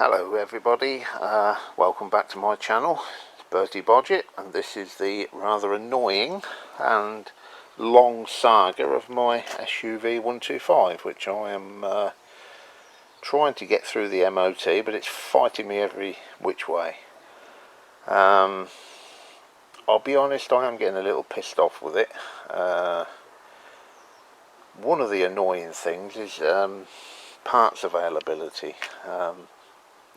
Hello everybody, welcome back to my channel. It's Bertie Bodgett, and this is the rather annoying and long saga of my SUV125, which I am trying to get through the MOT, but it's fighting me every which way. I'll be honest, I am getting a little pissed off with it. One of the annoying things is parts availability.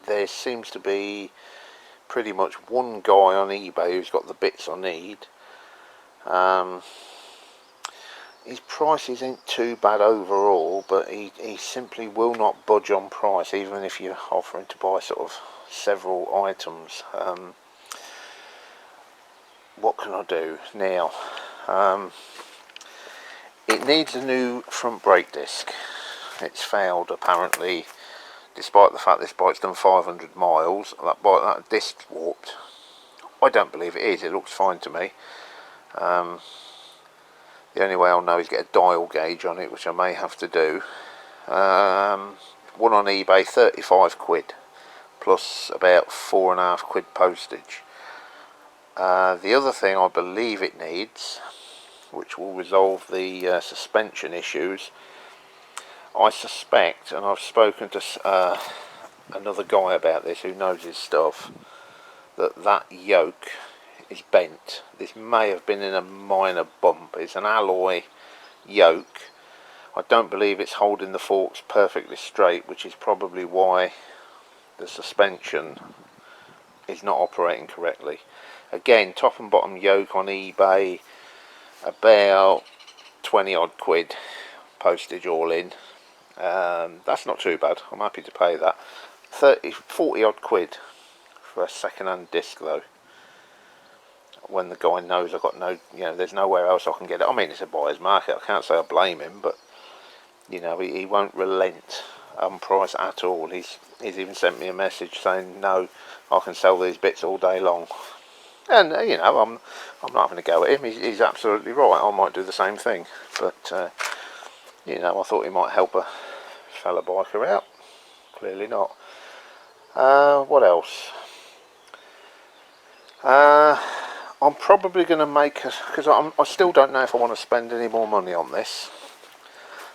There seems to be pretty much one guy on eBay who's got the bits I need. His prices ain't too bad overall, but he simply will not budge on price, even if you're offering to buy sort of several items. What can I do now? It needs a new front brake disc. It's failed apparently. Despite the fact this bike's done 500 miles, that disc's warped. I don't believe it is, it looks fine to me. The only way I'll know is get a dial gauge on it, which I may have to do. One on eBay, 35 quid, plus about £4.5 postage. The other thing I believe it needs, which will resolve the suspension issues, I suspect, and I've spoken to another guy about this who knows his stuff, that yoke is bent. This may have been in a minor bump. It's an alloy yoke. I don't believe it's holding the forks perfectly straight, which is probably why the suspension is not operating correctly. Again, top and bottom yoke on eBay, about 20 odd quid postage all in. That's not too bad. I'm happy to pay that. 40 odd quid for a second-hand disc though, when the guy knows I've got no, there's nowhere else I can get it. I mean, it's a buyer's market, I can't say I blame him, but he won't relent on price at all. He's even sent me a message saying, no, I can sell these bits all day long. And I'm not having a go at him. He's absolutely right. I might do the same thing, but I thought he might help a fella biker out. Clearly not. What else? I'm probably going to make because I still don't know if I want to spend any more money on this.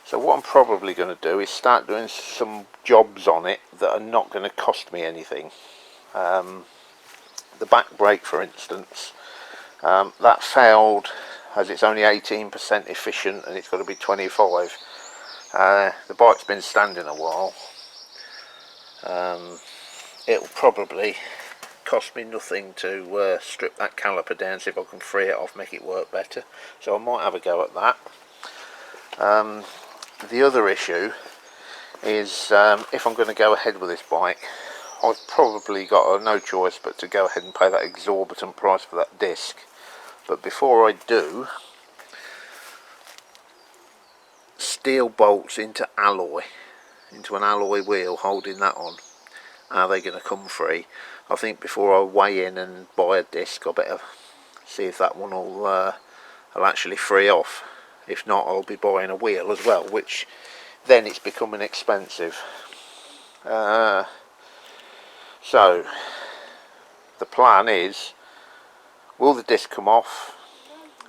So what I'm probably going to do is start doing some jobs on it that are not going to cost me anything. The back brake, for instance, that failed as it's only 18% efficient and it's got to be 25. The bike's been standing a while. It'll probably cost me nothing to strip that caliper down, see if I can free it off, make it work better. So I might have a go at that. The other issue is if I'm going to go ahead with this bike, I've probably got no choice but to go ahead and pay that exorbitant price for that disc. But before I do, steel bolts into an alloy wheel holding that on, are they going to come free? I think before I weigh in and buy a disc, I better see if that one will actually free off. If not, I'll be buying a wheel as well, which then it's becoming expensive. So the plan is, will the disc come off?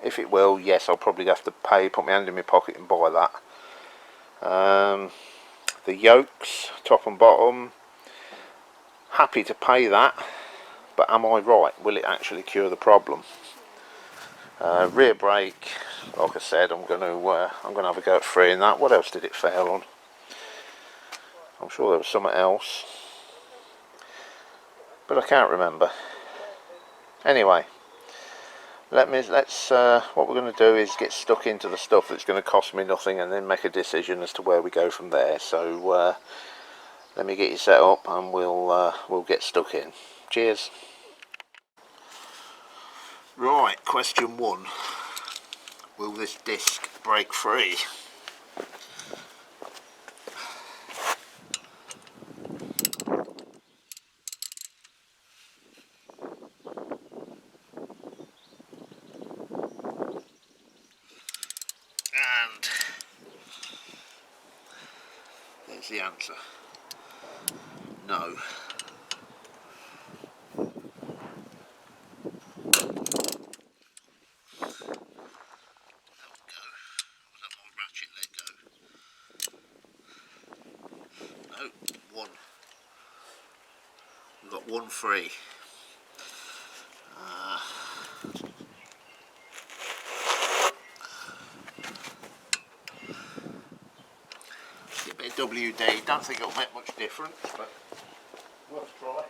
If it will, yes, I'll probably have to put my hand in my pocket and buy that. The yokes, top and bottom, happy to pay that, but am I right? Will it actually cure the problem? Rear brake, like I said, I'm going to have a go at freeing that. What else did it fail on? I'm sure there was something else, but I can't remember. Anyway, let's what we're going to do is get stuck into the stuff that's going to cost me nothing, and then make a decision as to where we go from there. So let me get you set up, and we'll get stuck in. Cheers. Right, question 1: will this disc break free? And there's the answer. No. got one free. A bit of WD, don't think it'll make much difference, but worth a try.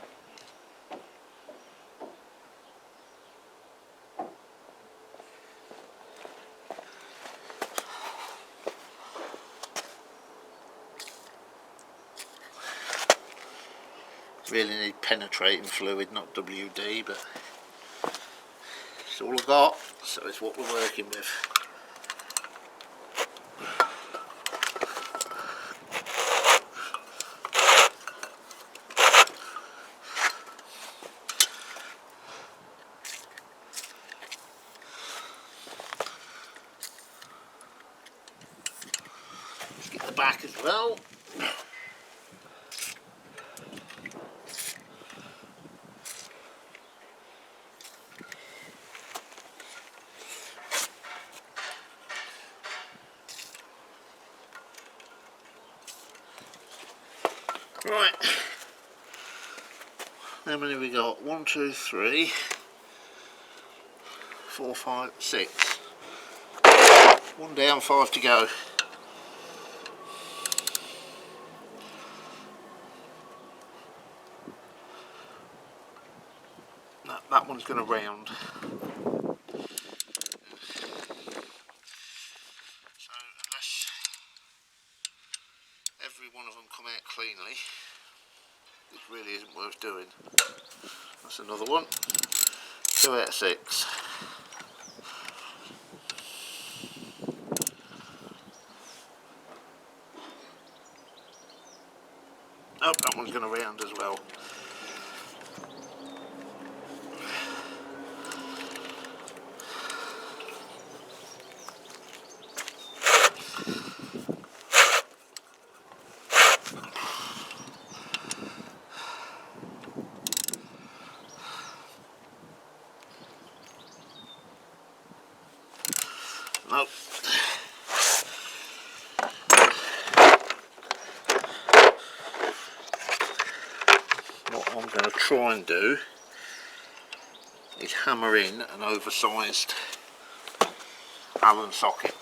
Really need penetrating fluid, not WD, but it's all I've got, so it's what we're working with. Let's get the back as well. Right, how many have we got? 1, 2, 3, 4, 5, 6. One down, 5 to go. That one's going to round. So unless every one of them come out cleanly, it really isn't worth doing. That's another one. 2 out of 6. Oh, that one's going to round as well. Nope. What I'm going to try and do is hammer in an oversized Allen socket.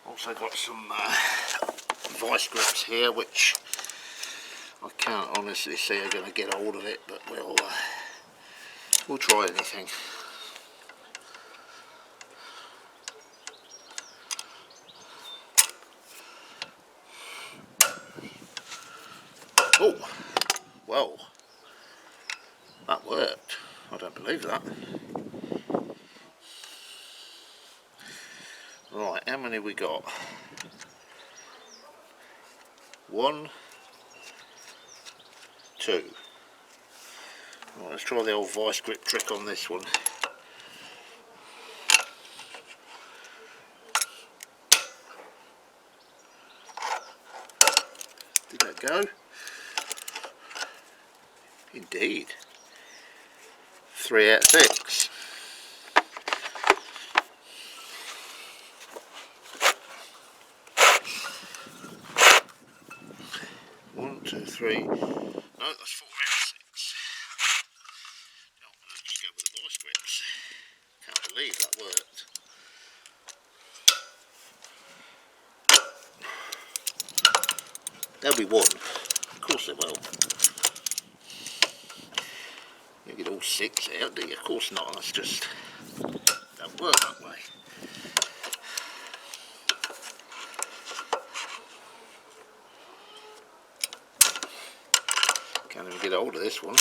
Also got some vice grips here, which I can't honestly see are going to get hold of it, but we'll try anything. Oh, well, that worked. I don't believe that. Right, how many we got? 1, 2. Right, let's try the old vice grip trick on this one. Did that go? Indeed. 3 out of 6. One, 2, 3. No, that's 4 out of 6. No, let's just go with the vice grips. Can't believe that worked. There'll be one. Of course there will. You get all 6 out, do you? Of course not. That's just don't work that way. Can't even get hold of this one.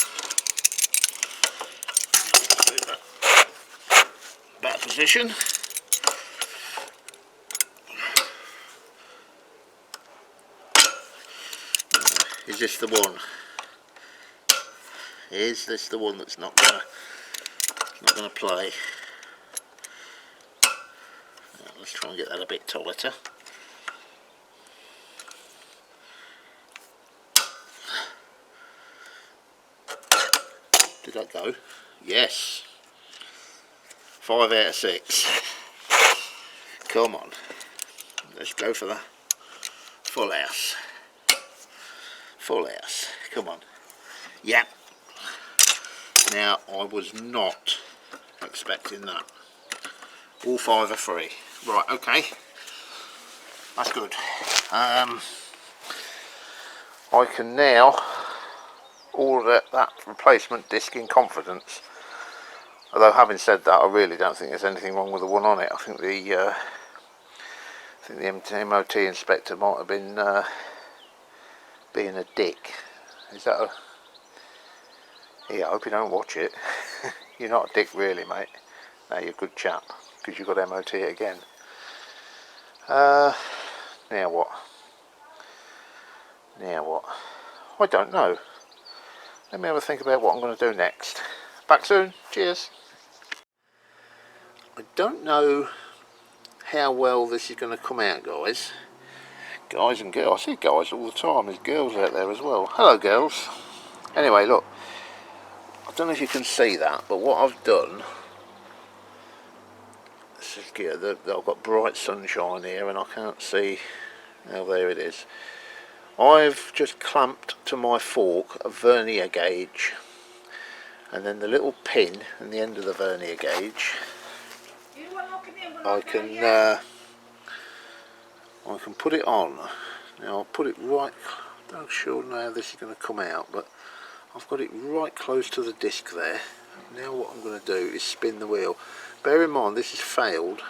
Back position. Is this the one? Is this the one that's not gonna play? let's try and get that a bit tighter. Did that go? Yes. 5 out of 6. Come on. Let's go for the full house. Full house. Come on. Yep. Now, I was not expecting that. All 5 are free. Right, okay. That's good. I can now order that replacement disc in confidence. Although, having said that, I really don't think there's anything wrong with the one on it. I think the MOT inspector might have been being a dick. Is that a... Yeah, I hope you don't watch it. You're not a dick really, mate. No, you're a good chap, because you've got MOT it again. Now what? Now what? I don't know. Let me have a think about what I'm going to do next. Back soon. Cheers. I don't know how well this is going to come out, guys. Guys and girls. I see guys all the time. There's girls out there as well. Hello, girls. Anyway, look. I don't know if you can see that, but what I've done... This is good. I've got bright sunshine here and I can't see... Oh, there it is. I've just clamped to my fork a vernier gauge. And then the little pin in the end of the vernier gauge... I can put it on. Now I'll put it right, I'm not sure now this is going to come out, but I've got it right close to the disc there. Now what I'm going to do is spin the wheel. Bear in mind this is failed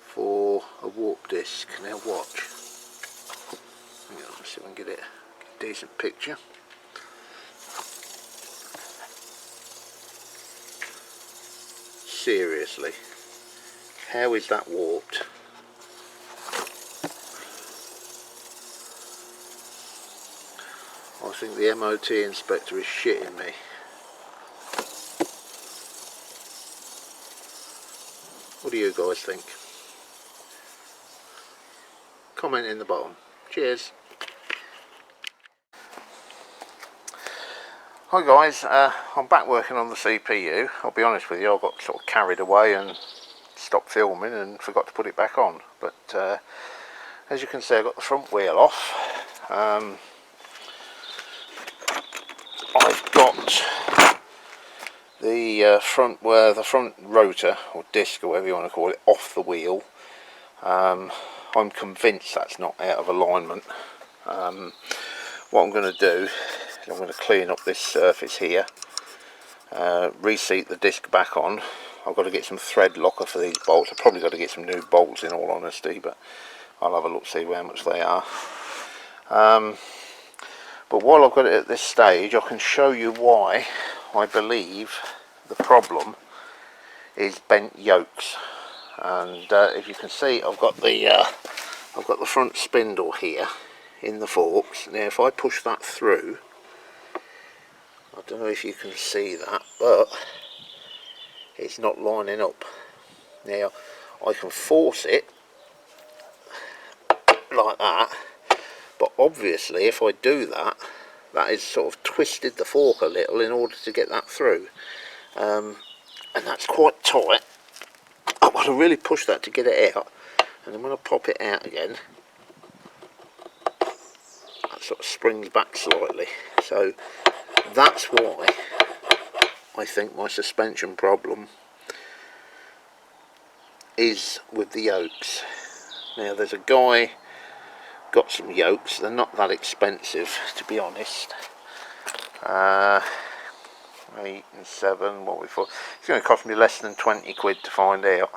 for a warp disc. Now watch. Hang on, let's see if I can get a decent picture. Seriously, how is that warped? I think the MOT inspector is shitting me. What do you guys think? Comment in the bottom. Cheers. Hi guys, I'm back working on the CPU. I'll be honest with you, I got sort of carried away and stopped filming and forgot to put it back on. But as you can see, I got the front wheel off. I've got the front rotor or disc or whatever you want to call it off the wheel. I'm convinced that's not out of alignment. What I'm going to do, I'm going to clean up this surface here, reseat the disc back on. I've got to get some thread locker for these bolts. I've probably got to get some new bolts in all honesty, but I'll have a look, see how much they are. But while I've got it at this stage, I can show you why I believe the problem is bent yokes. And if you can see, I've got the front spindle here in the forks. Now if I push that through, I don't know if you can see that, but it's not lining up. Now I can force it like that, but obviously if I do that, that is sort of twisted the fork a little in order to get that through, and that's quite tight. I've got to really push that to get it out, and then when I pop it out again, that sort of springs back slightly. So that's why I think my suspension problem is with the yokes. Now there's a guy got some yokes. They're not that expensive, to be honest. 8 and 7, what we thought. It's going to cost me less than 20 quid to find out.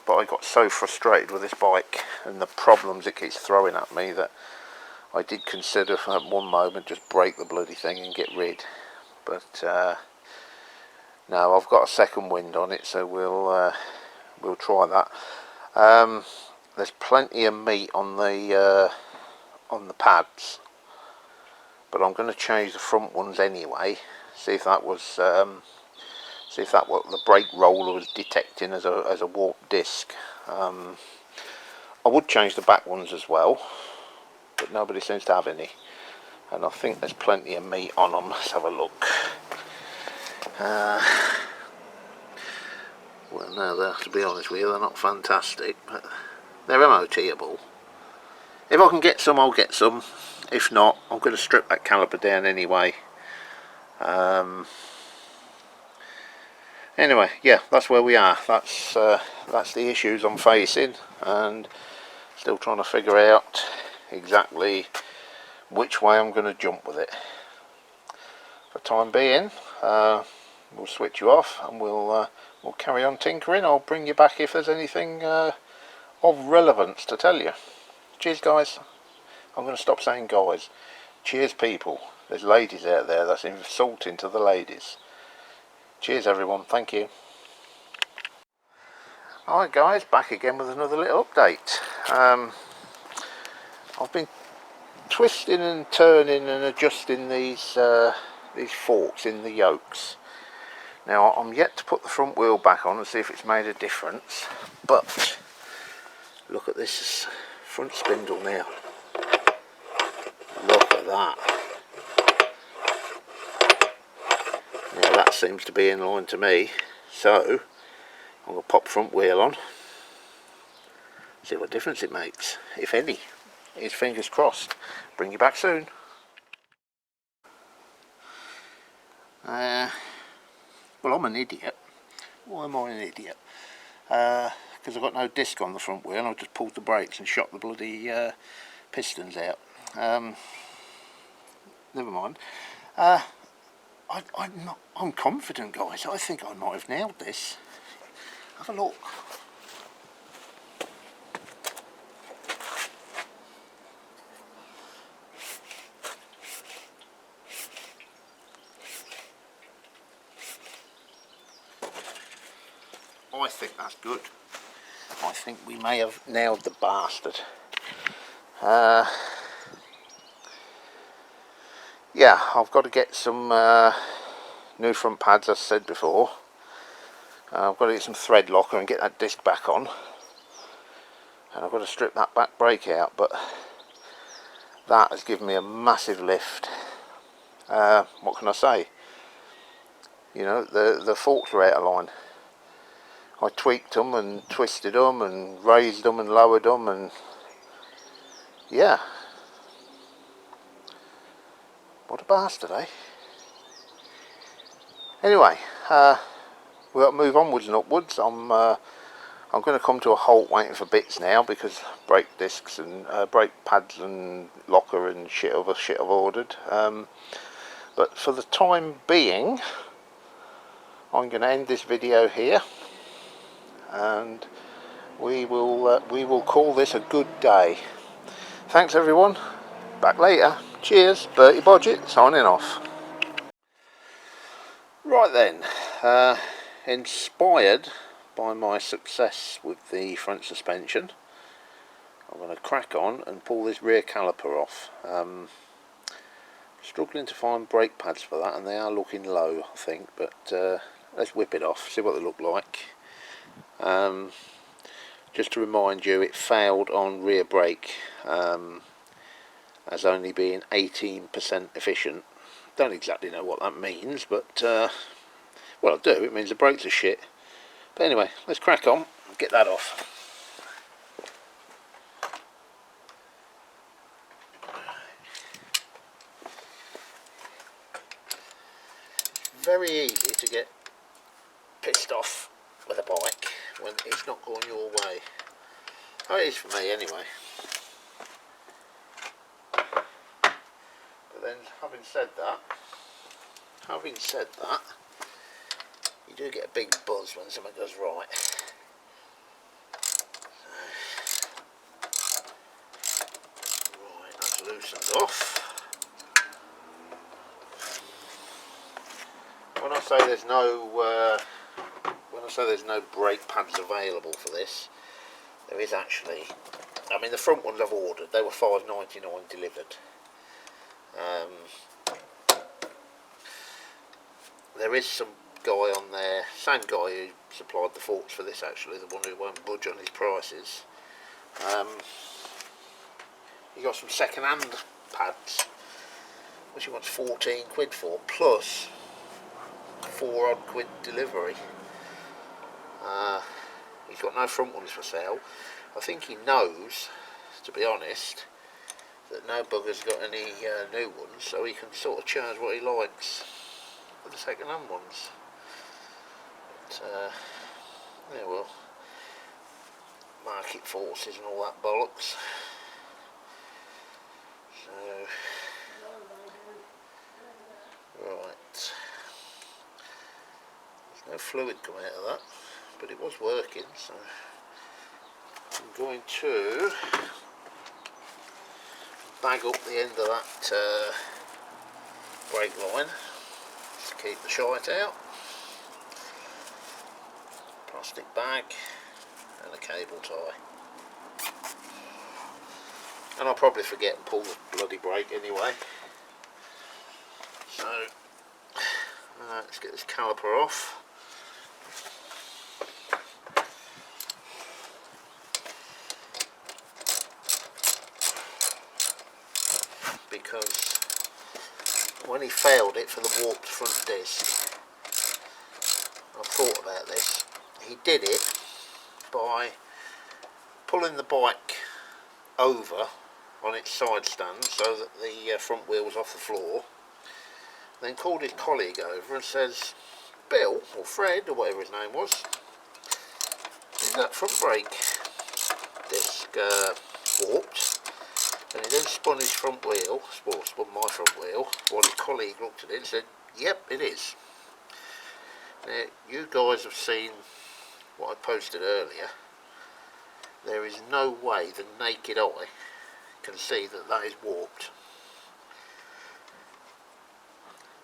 But I got so frustrated with this bike and the problems it keeps throwing at me that I did consider at one moment just break the bloody thing and get rid. But no, I've got a second wind on it, so we'll try that. There's plenty of meat on the pads, but I'm going to change the front ones anyway. See if that was See if that what the brake roller was detecting as a warped disc. I would change the back ones as well, but nobody seems to have any, and I think there's plenty of meat on them. Let's have a look. Well, no, to be honest with you, they're not fantastic, but they're MOT-able. If I can get some, I'll get some. If not, I'm going to strip that caliper down anyway. Anyway, yeah, that's where we are. That's the issues I'm facing, and still trying to figure out exactly which way I'm going to jump with it. For the time being, we'll switch you off and we'll carry on tinkering. I'll bring you back if there's anything of relevance to tell you. Cheers, guys. I'm going to stop saying guys. Cheers, people. There's ladies out there. That's insulting to the ladies. Cheers, everyone. Thank you. Alright, guys, back again with another little update. I've been twisting and turning and adjusting these forks in the yokes. Now, I'm yet to put the front wheel back on and see if it's made a difference, but look at this front spindle now. Look at that. Now that seems to be in line to me, so I'm going to pop front wheel on, see what difference it makes, if any. Here's fingers crossed. Bring you back soon. Well, I'm an idiot. Why am I an idiot? Because I've got no disc on the front wheel, I've just pulled the brakes and shot the bloody pistons out. Never mind. I'm confident, guys. I think I might have nailed this. Have a look. I think that's good. I think we may have nailed the bastard. Yeah, I've got to get some new front pads, as I said before. I've got to get some thread locker and get that disc back on. And I've got to strip that back brake out, but that has given me a massive lift. What can I say? You know, the forks were out of line. I tweaked them and twisted them and raised them and lowered them, and yeah, what a bastard, eh? Anyway, we've got to move onwards and upwards. I'm going to come to a halt waiting for bits now, because brake discs and brake pads and locker and other shit I've ordered. But for the time being, I'm going to end this video here, and we will call this a good day. Thanks, everyone. Back later. Cheers. Bertie Bodgett signing off. Right then, inspired by my success with the front suspension, I'm going to crack on and pull this rear caliper off. Struggling to find brake pads for that, and they are looking low, I think, but let's whip it off, see what they look like. Just to remind you, it failed on rear brake as only being 18% efficient. Don't exactly know what that means, but well, I do. It means the brakes are shit. But anyway, let's crack on and get that off. Very easy to get pissed off with a bike when it's not going your way. Oh, it is for me anyway. But then, having said that, you do get a big buzz when something goes right. Right, that's loosened off. When I say there's no brake pads available for this, there is actually. I mean, the front ones I've ordered, they were $5.99 delivered. There is some guy on there, same guy who supplied the forks for this actually, the one who won't budge on his prices. He got some second-hand pads, which he wants 14 quid for, plus 4 odd quid delivery. He's got no front ones for sale. I think he knows, to be honest, that no bugger's got any new ones, so he can sort of charge what he likes for the second-hand ones. But, yeah, well, market forces and all that bollocks. So, right, there's no fluid coming out of that, but it was working, so I'm going to bag up the end of that brake line to keep the shite out. Plastic bag and a cable tie. And I'll probably forget and pull the bloody brake anyway. So let's get this caliper off. Because when he failed it for the warped front disc, I've thought about this, he did it by pulling the bike over on its side stand so that the front wheel was off the floor, then called his colleague over and says, Bill, or Fred, or whatever his name was, is that front brake disc warped? And he then spun his front wheel, or spun my front wheel, while his colleague looked at it and said, yep, it is. Now, you guys have seen what I posted earlier. There is no way the naked eye can see that that is warped.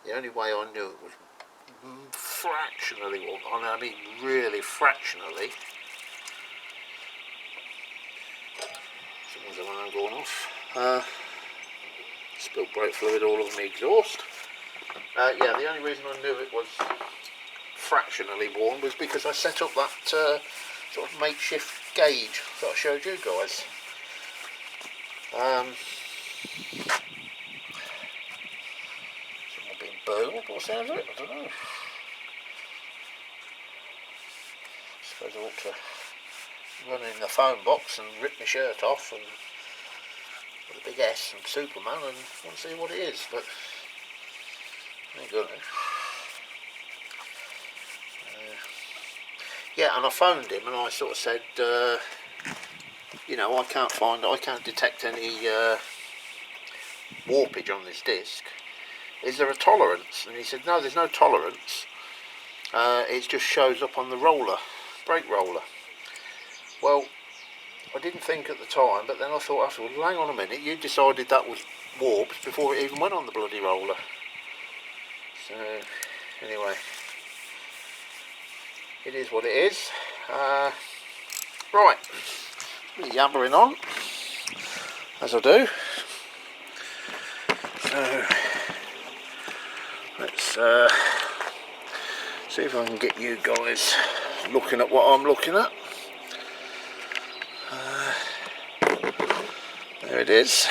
The only way I knew it was fractionally warped, I mean really fractionally. Someone's alarm going off. Spilled brake fluid all over my exhaust. Yeah, the only reason I knew it was fractionally worn was because I set up that sort of makeshift gauge that I showed you guys. Someone being boomed, what sounds of it? I don't know. I suppose I ought to run in the phone box and rip my shirt off and with a big S and Superman and want to see what it is, but I ain't gonna. Yeah, and I phoned him and I sort of said, you know, I can't detect any warpage on this disc. Is there a tolerance? And he said, no, there's no tolerance. It just shows up on the roller, brake roller. Well, I didn't think at the time, but then I thought afterwards, well, hang on a minute, you decided that was warped before it even went on the bloody roller. So, anyway, it is what it is. Right, yabbering on, as I do. So, let's see if I can get you guys looking at what I'm looking at. There it is.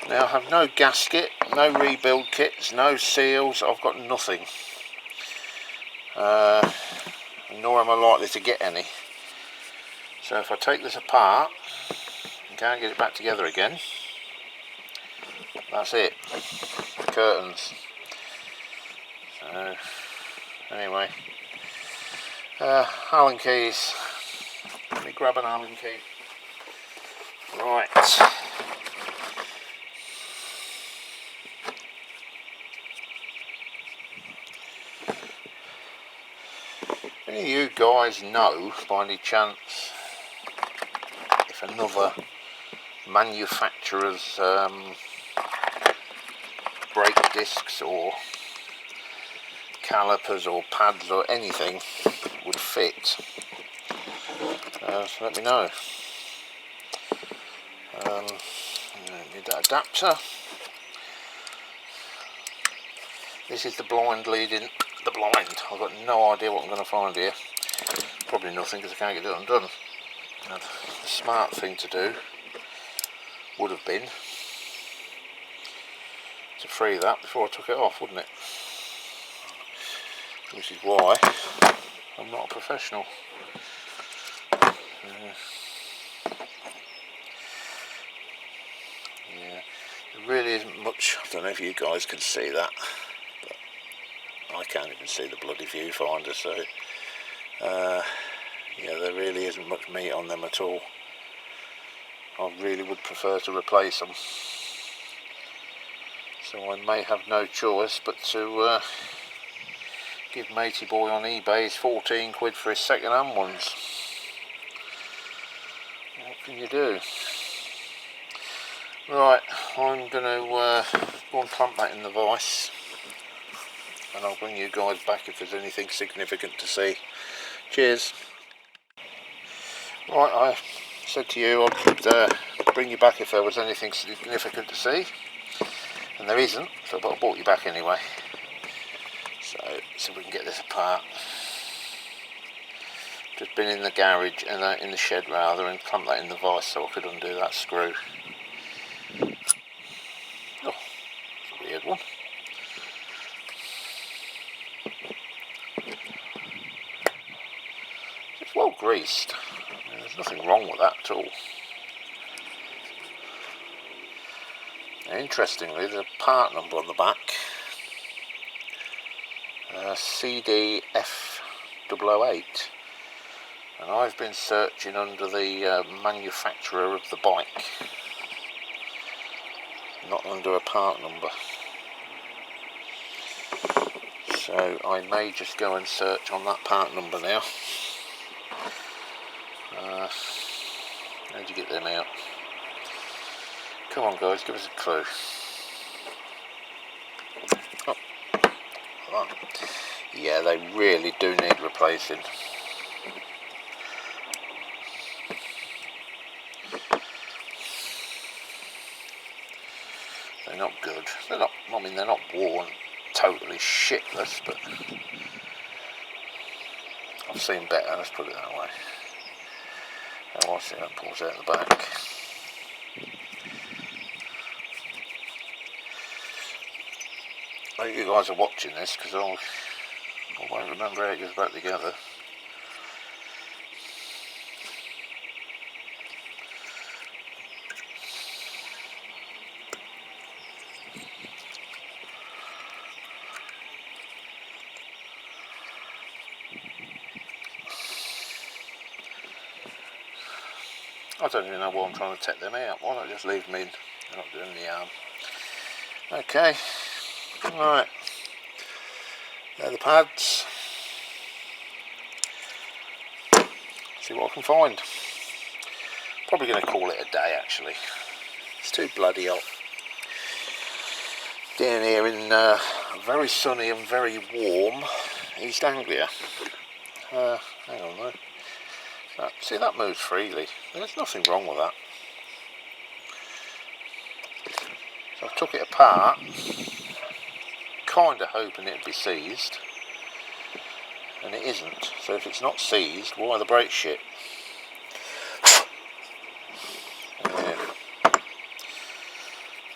Now I have no gasket, no rebuild kits, no seals, I've got nothing. Nor am I likely to get any. So if I take this apart and can't get it back together again, that's it. Curtains. So anyway, Allen keys. Let me grab an Allen key. Right. Any of you guys know, by any chance, if another manufacturer's brake discs or calipers or pads or anything would fit? So let me know. Need that adapter. This is the blind leading the blind. I've got no idea what I'm going to find here. Probably nothing because I can't get it undone. Now, the smart thing to do would have been to free that before I took it off, wouldn't it? Which is why I'm not a professional. Yeah, there really isn't much. I don't know if you guys can see that, but I can't even see the bloody viewfinder, so yeah, there really isn't much meat on them at all. I really would prefer to replace them, so I may have no choice but to give Matey Boy on eBay his 14 quid for his second hand ones. What can you do? Right, I'm going to go and clamp that in the vise, and I'll bring you guys back if there's anything significant to see. Cheers. Right, I said to you I'd bring you back if there was anything significant to see, and there isn't, so I brought you back anyway. So we can get this apart. Just been in the garage and in the shed rather, and clamped that in the vise so I could undo that screw. Oh, that's a weird one. It's well greased. There's nothing wrong with that at all. Now, interestingly, there's a part number on the back. CDF008, and I've been searching under the manufacturer of the bike, not under a part number, so I may just go and search on that part number now. How'd you get them out? Come on guys, give us a clue. Oh, like that. Yeah, they really do need replacing. They're not good. They're not, I mean, they're not worn totally shitless, but I've seen better, let's put it that way. Oh, I see that pulls out the back. I hope you guys are watching this, because I won't remember how it goes back together. I don't even know why I'm trying to take them out. Why not just leave them in? They're not doing the arm. Okay, right. They're the pads. See what I can find. Probably going to call it a day actually. It's too bloody hot. Down here in very sunny and very warm East Anglia. Hang on though. See, that moves freely. There's nothing wrong with that. So I've took it apart, kind of hoping it'd be seized, and it isn't. So if it's not seized, why are the brakes shit?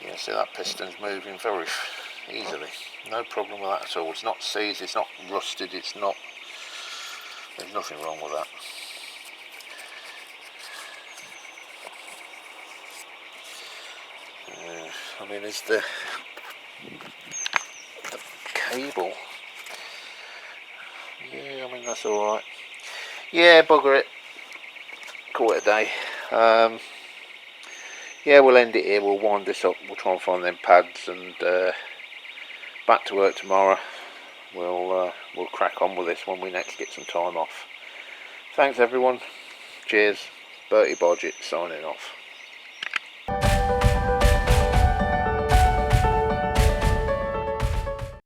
Yeah, see that piston's moving very easily. No problem with that at all. It's not seized, it's not rusted, it's not... There's nothing wrong with that. I mean, is the cable? Yeah, I mean that's all right. Yeah, bugger it. Call it a day. Yeah, we'll end it here. We'll wind this up. We'll try and find them pads, and back to work tomorrow. We'll crack on with this when we next get some time off. Thanks everyone. Cheers. Bertie Bodgett signing off.